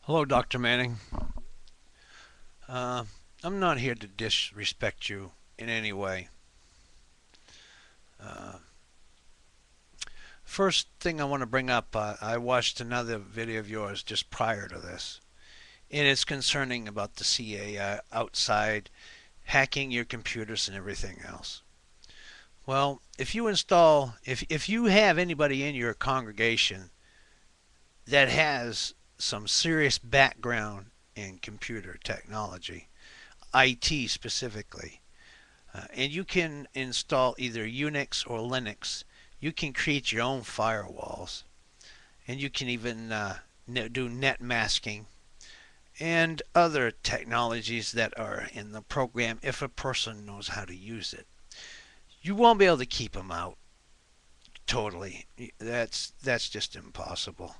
Hello, Dr. Manning. Uh, I'm not here to disrespect you in any way. Uh, First thing I want to bring up, I watched another video of yours just prior to this, and it's concerning about the CIA outside hacking your computers and everything else. Well, if you have anybody in your congregation that has some serious background in computer technology, IT specifically, and you can install either Unix or Linux. You can create your own firewalls, and you can even do net masking and other technologies that are in the program if a person knows how to use it. You won't be able to keep them out totally. That's just impossible.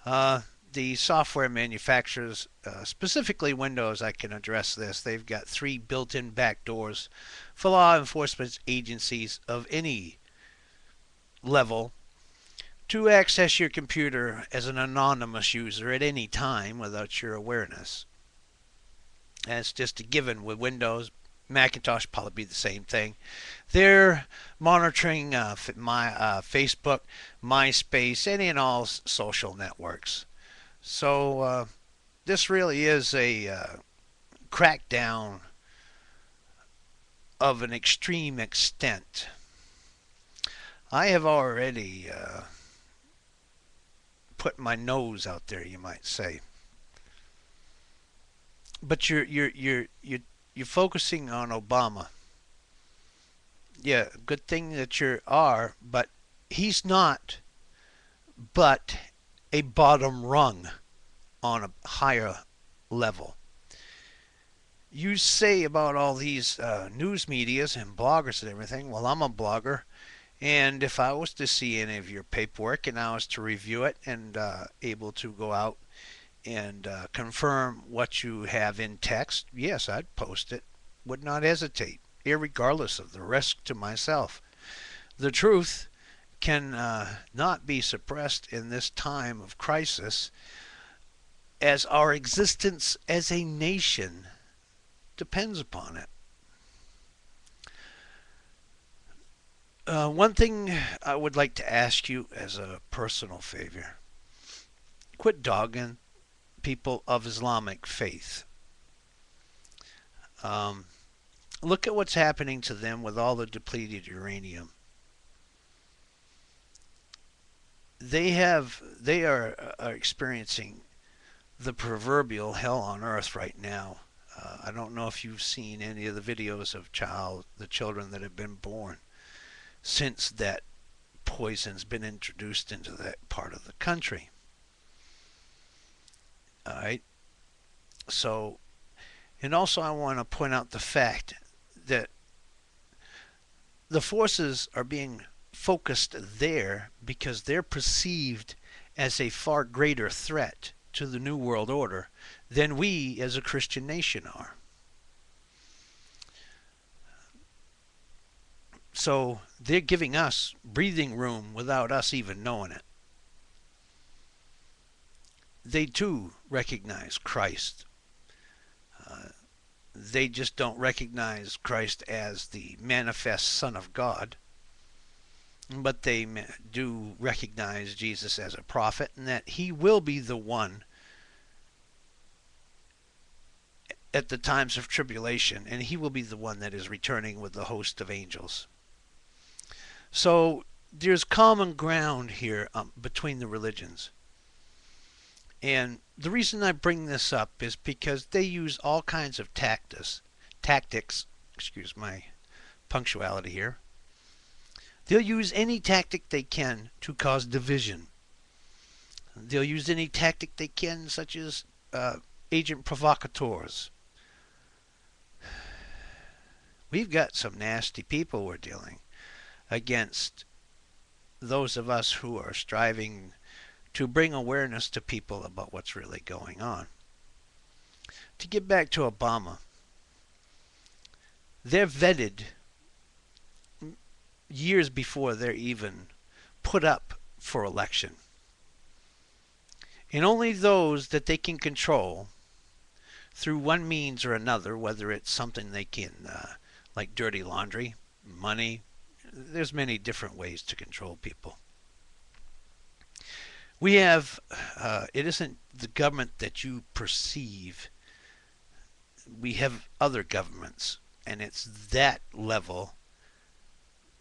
Uh, the software manufacturers, specifically Windows, I can address this. They've got three built-in backdoors for law enforcement agencies of any level to access your computer as an anonymous user at any time without your awareness. And it's just a given with Windows. Macintosh probably be the same thing. They're monitoring my Facebook, MySpace, any and all social networks. So this really is a crackdown of an extreme extent. I have already put my nose out there, you might say. But you're focusing on Obama. Yeah, good thing that you are, but he's not but a bottom rung on a higher level. You say about all these news medias and bloggers and everything. Well, I'm a blogger, and if I was to see any of your paperwork and I was to review it and able to go out and confirm what you have in text, yes, I'd post it. Would not hesitate, irregardless of the risk to myself. The truth can not be suppressed in this time of crisis, as our existence as a nation depends upon it. One thing I would like to ask you as a personal favor: quit dogging people of Islamic faith. Um, Look at what's happening to them with all the depleted uranium. They are experiencing the proverbial hell on earth right now. I don't know if you've seen any of the videos of the children that have been born since that poison's been introduced into that part of the country. All right. So, and also I want to point out the fact that the forces are being focused there because they're perceived as a far greater threat to the New World Order than we as a Christian nation are. So they're giving us breathing room without us even knowing it. They too recognize Christ. Uh, they just don't recognize Christ as the manifest Son of God, but they do recognize Jesus as a prophet and that he will be the one at the times of tribulation, and he will be the one that is returning with the host of angels. So there's common ground here between the religions. And the reason I bring this up is because they use all kinds of tactics, excuse my punctuality here. They'll use any tactic they can to cause division. They'll use any tactic they can, such as agent provocateurs. We've got some nasty people we're dealing against, those of us who are striving to bring awareness to people about what's really going on. To get back to Obama, they're vetted years before they're even put up for election. And only those that they can control through one means or another, whether it's something they can, like dirty laundry, money. There's many different ways to control people. We have, it isn't the government that you perceive. We have other governments, and it's that level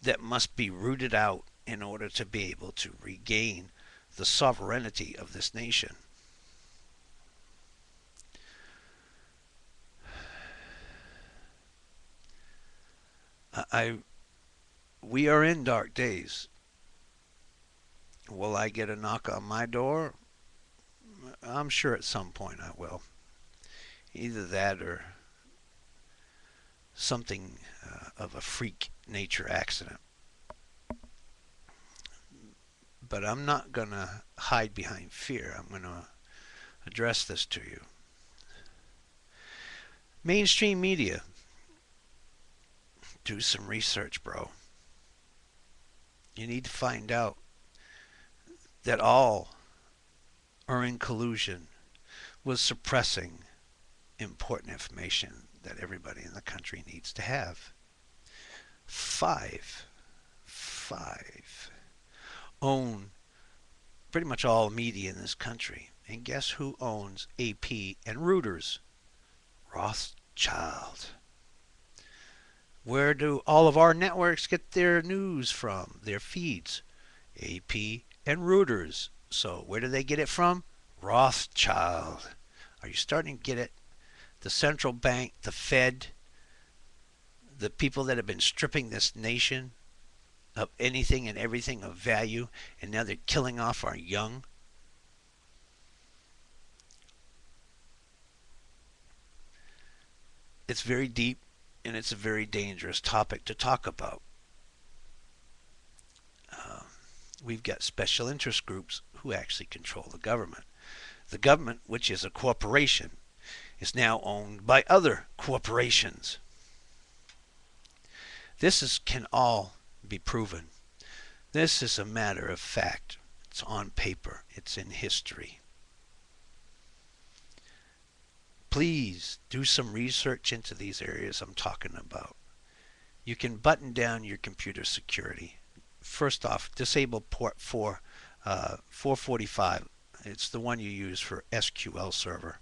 that must be rooted out in order to be able to regain the sovereignty of this nation. I we are in dark days. Will I get a knock on my door? I'm sure at some point I will. Either that or something of a freak nature accident. But I'm not going to hide behind fear. I'm going to address this to you. Mainstream media, do some research, bro. You need to find out that all are in collusion with suppressing important information that everybody in the country needs to have. Five own pretty much all media in this country. And guess who owns AP and Reuters? Rothschild. Where do all of our networks get their news from? Their feeds? AP and Reuters. So where do they get it from? Rothschild. Are you starting to get it? The central bank, the Fed, the people that have been stripping this nation of anything and everything of value, and now they're killing off our young. It's very deep, and it's a very dangerous topic to talk about. Uh, we've got special interest groups who actually control the government. The government, which is a corporation, is now owned by other corporations. Can all be proven. This is a matter of fact. It's on paper. It's in history. Please do some research into these areas I'm talking about. You can button down your computer security. First off, disable port 445. It's the one you use for SQL Server.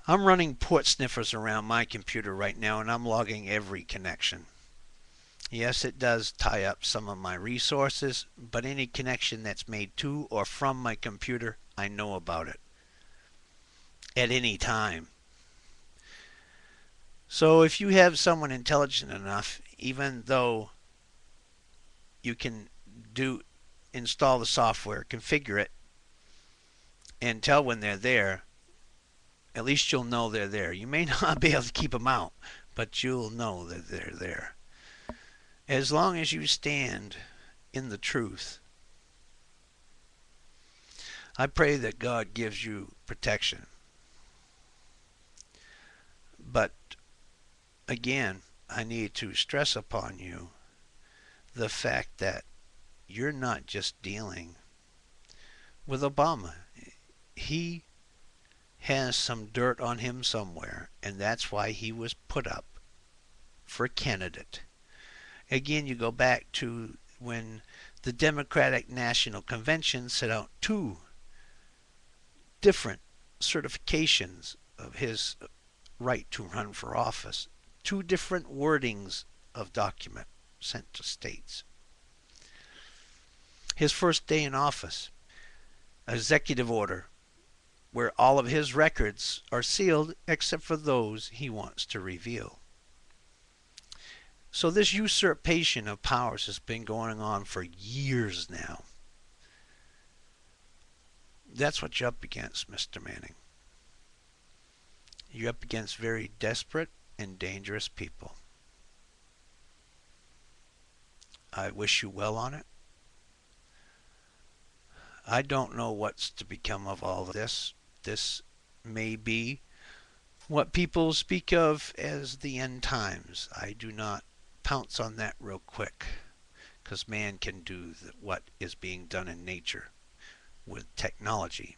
I'm running port sniffers around my computer right now, and I'm logging every connection. Yes, it does tie up some of my resources, but any connection that's made to or from my computer, I know about it at any time. So if you have someone intelligent enough, even though you can install the software, configure it, and tell when they're there, at least you'll know they're there. You may not be able to keep them out, but you'll know that they're there. As long as you stand in the truth, I pray that God gives you protection. But again, I need to stress upon you the fact that you're not just dealing with Obama. He has some dirt on him somewhere, and that's why he was put up for candidate. Again, you go back to when the Democratic National Convention set out two different certifications of his right to run for office, two different wordings of document sent to states. His first day in office, executive order where all of his records are sealed except for those he wants to reveal. So this usurpation of powers has been going on for years now. That's what you're up against, Mr. Manning. You're up against very desperate and dangerous people. I wish you well on it. I don't know what's to become of all of this. This may be what people speak of as the end times. I do not pounce on that real quick, because man can do what is being done in nature with technology.